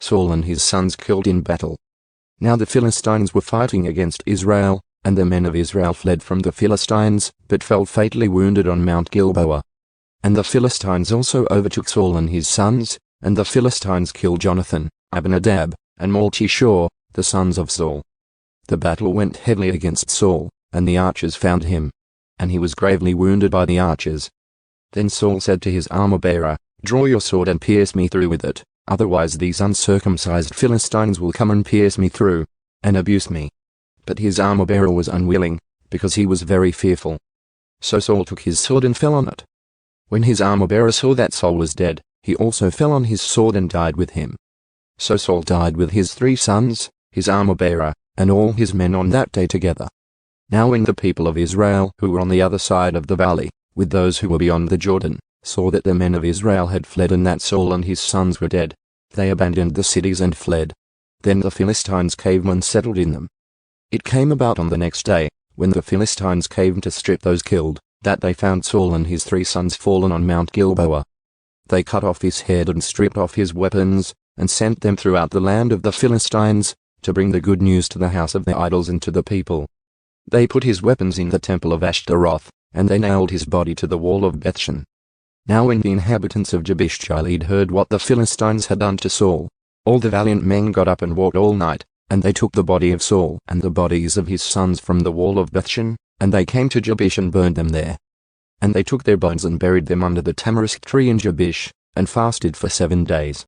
Saul and his sons killed in battle. Now the Philistines were fighting against Israel, and the men of Israel fled from the Philistines, but fell fatally wounded on Mount Gilboa. And the Philistines also overtook Saul and his sons, and the Philistines killed Jonathan, Abinadab, and Malchi-shua, the sons of Saul. The battle went heavily against Saul, and the archers found him. And he was gravely wounded by the archers. Then Saul said to his armor-bearer, "Draw your sword and pierce me through with it, otherwise these uncircumcised Philistines will come and pierce me through, and abuse me." But his armor-bearer was unwilling, because he was very fearful. So Saul took his sword and fell on it. When his armor-bearer saw that Saul was dead, he also fell on his sword and died with him. So Saul died with his 3 sons, his armor-bearer, and all his men on that day together. Now when the people of Israel who were on the other side of the valley, with those who were beyond the Jordan, saw that the men of Israel had fled and that Saul and his sons were dead, they abandoned the cities and fled. Then the Philistines came and settled in them. It came about on the next day, when the Philistines came to strip those killed, that they found Saul and his 3 sons fallen on Mount Gilboa. They cut off his head and stripped off his weapons, and sent them throughout the land of the Philistines, to bring the good news to the house of their idols and to the people. They put his weapons in the temple of Ashtaroth, and they nailed his body to the wall of Bethshan. Now when the inhabitants of Jabesh-gilead heard what the Philistines had done to Saul, all the valiant men got up and walked all night, and they took the body of Saul and the bodies of his sons from the wall of Bethshan, and they came to Jabesh and burned them there. And they took their bones and buried them under the tamarisk tree in Jabesh, and fasted for 7 days.